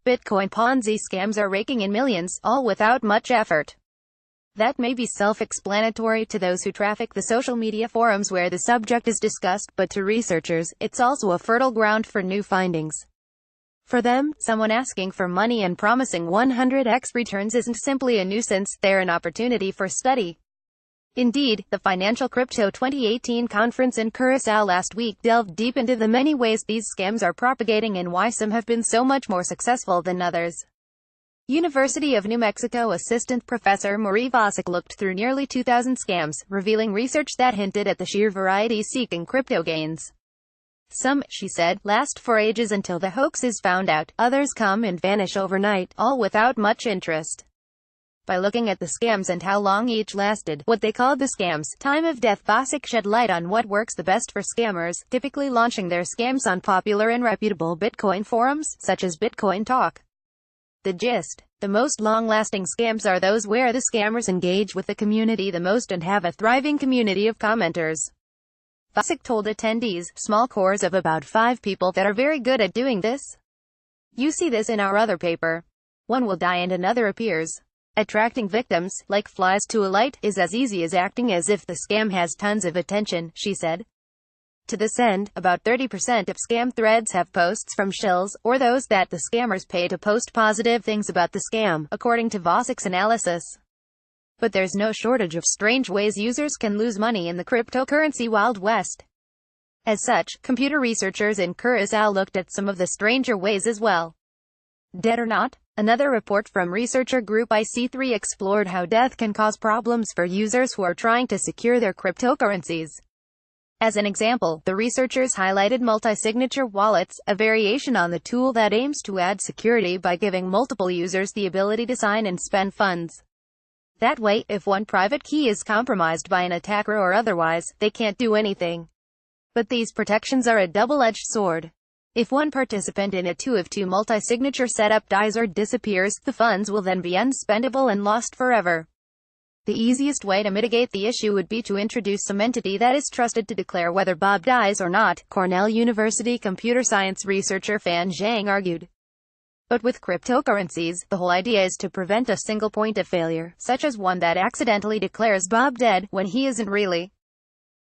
Bitcoin Ponzi scams are raking in millions, all without much effort. That may be self-explanatory to those who traffic the social media forums where the subject is discussed, but to researchers, it's also a fertile ground for new findings. For them, someone asking for money and promising 100x returns isn't simply a nuisance, they're an opportunity for study. Indeed, the Financial Crypto 2018 conference in Curacao last week delved deep into the many ways these scams are propagating and why some have been so much more successful than others. University of New Mexico assistant professor Marie Vosick looked through nearly 2,000 scams, revealing research that hinted at the sheer variety seeking crypto gains. Some, she said, last for ages until the hoax is found out, others come and vanish overnight, all without much interest. By looking at the scams and how long each lasted, what they called the scam's time of death, Vosick shed light on what works the best for scammers, typically launching their scams on popular and reputable Bitcoin forums, such as Bitcoin Talk. The gist: the most long-lasting scams are those where the scammers engage with the community the most and have a thriving community of commenters. Vosick told attendees, small cores of about 5 people that are very good at doing this. You see this in our other paper. One will die and another appears. Attracting victims, like flies to a light, is as easy as acting as if the scam has tons of attention, she said. To this end, about 30% of scam threads have posts from shills, or those that the scammers pay to post positive things about the scam, according to Vosick's analysis. But there's no shortage of strange ways users can lose money in the cryptocurrency Wild West. As such, computer researchers in Curacao looked at some of the stranger ways as well. Dead or not? Another report from researcher group IC3 explored how death can cause problems for users who are trying to secure their cryptocurrencies. As an example, the researchers highlighted multi-signature wallets, a variation on the tool that aims to add security by giving multiple users the ability to sign and spend funds. That way, if one private key is compromised by an attacker or otherwise, they can't do anything. But these protections are a double-edged sword. If one participant in a 2-of-2 multi-signature setup dies or disappears, the funds will then be unspendable and lost forever. The easiest way to mitigate the issue would be to introduce some entity that is trusted to declare whether Bob dies or not, Cornell University computer science researcher Fan Zhang argued. But with cryptocurrencies, the whole idea is to prevent a single point of failure, such as one that accidentally declares Bob dead, when he isn't really.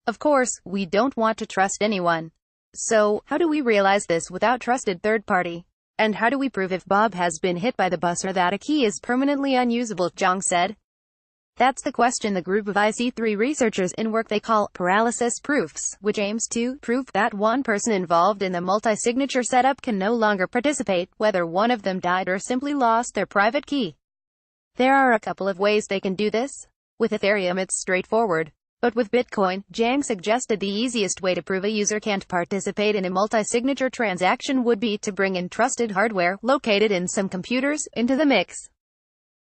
Of course, we don't want to trust anyone. So, how do we realize this without trusted third party? And how do we prove if Bob has been hit by the bus or that a key is permanently unusable, Zhang said. That's the question the group of IC3 researchers in work they call paralysis proofs, which aims to prove that one person involved in the multi-signature setup can no longer participate, whether one of them died or simply lost their private key. There are a couple of ways they can do this. With Ethereum it's straightforward. But with Bitcoin, Zhang suggested the easiest way to prove a user can't participate in a multi-signature transaction would be to bring in trusted hardware, located in some computers, into the mix.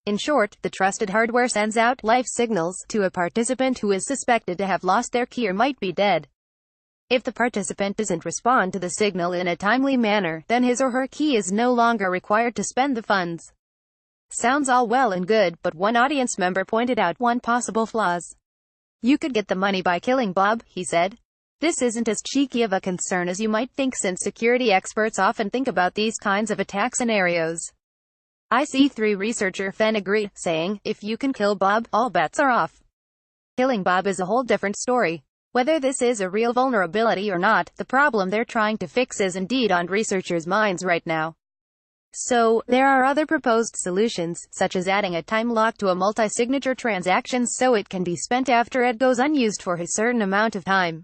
In short, the trusted hardware sends out life signals to a participant who is suspected to have lost their key or might be dead. If the participant doesn't respond to the signal in a timely manner, then his or her key is no longer required to spend the funds. Sounds all well and good, but one audience member pointed out one possible flaw. You could get the money by killing Bob, he said. This isn't as cheeky of a concern as you might think, since security experts often think about these kinds of attack scenarios. IC3 researcher Fen agreed, saying, if you can kill Bob, all bets are off. Killing Bob is a whole different story. Whether this is a real vulnerability or not, the problem they're trying to fix is indeed on researchers' minds right now. So, there are other proposed solutions, such as adding a time lock to a multi-signature transaction so it can be spent after it goes unused for a certain amount of time.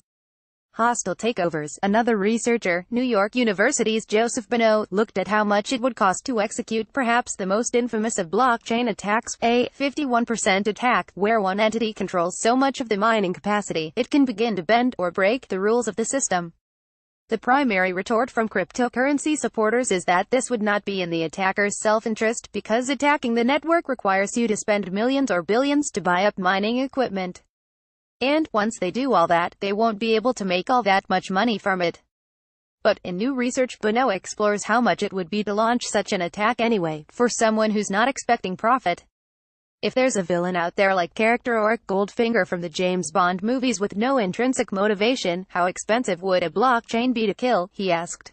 Hostile takeovers. Another researcher, New York University's Joseph Bonneau, looked at how much it would cost to execute perhaps the most infamous of blockchain attacks, a 51% attack, where one entity controls so much of the mining capacity, it can begin to bend or break the rules of the system. The primary retort from cryptocurrency supporters is that this would not be in the attacker's self-interest, because attacking the network requires you to spend millions or billions to buy up mining equipment. And, once they do all that, they won't be able to make all that much money from it. But, in new research, Bonneau explores how much it would be to launch such an attack anyway, for someone who's not expecting profit. If there's a villain out there like character Auric Goldfinger from the James Bond movies with no intrinsic motivation, how expensive would a blockchain be to kill, he asked.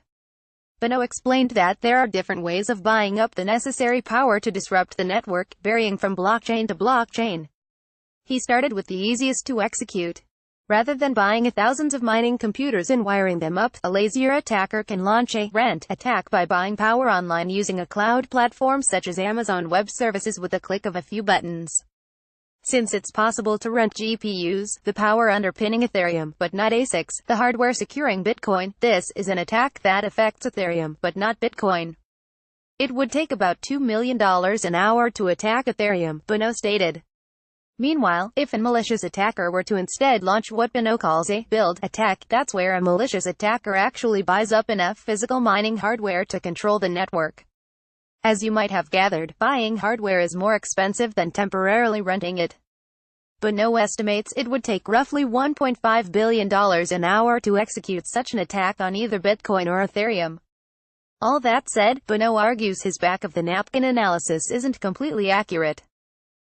Bono explained that there are different ways of buying up the necessary power to disrupt the network, varying from blockchain to blockchain. He started with the easiest to execute. Rather than buying thousands of mining computers and wiring them up, a lazier attacker can launch a rent attack by buying power online using a cloud platform such as Amazon Web Services with a click of a few buttons. Since it's possible to rent GPUs, the power underpinning Ethereum, but not ASICs, the hardware securing Bitcoin, this is an attack that affects Ethereum, but not Bitcoin. It would take about $2 million an hour to attack Ethereum, Bono stated. Meanwhile, if a malicious attacker were to instead launch what Bono calls a build attack, that's where a malicious attacker actually buys up enough physical mining hardware to control the network. As you might have gathered, buying hardware is more expensive than temporarily renting it. Bono estimates it would take roughly $1.5 billion an hour to execute such an attack on either Bitcoin or Ethereum. All that said, Bono argues his back-of-the-napkin analysis isn't completely accurate.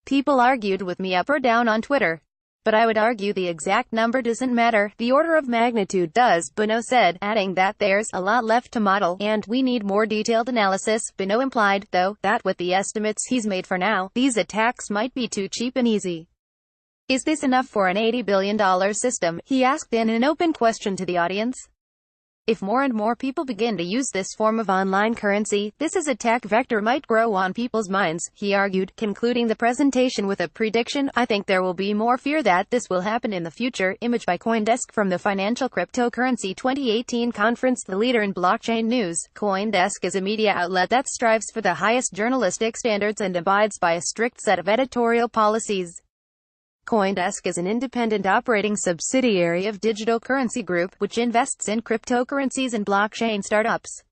People argued with me up or down on Twitter. But I would argue the exact number doesn't matter, the order of magnitude does, Bono said, adding that there's a lot left to model, and we need more detailed analysis. Bono implied, though, that with the estimates he's made for now, these attacks might be too cheap and easy. Is this enough for an $80 billion system? He asked in an open question to the audience. If more and more people begin to use this form of online currency, this attack vector might grow on people's minds, he argued, concluding the presentation with a prediction. I think there will be more fear that this will happen in the future. Image by CoinDesk from the Financial Cryptocurrency 2018 conference. The leader in blockchain news, CoinDesk is a media outlet that strives for the highest journalistic standards and abides by a strict set of editorial policies. CoinDesk is an independent operating subsidiary of Digital Currency Group, which invests in cryptocurrencies and blockchain startups.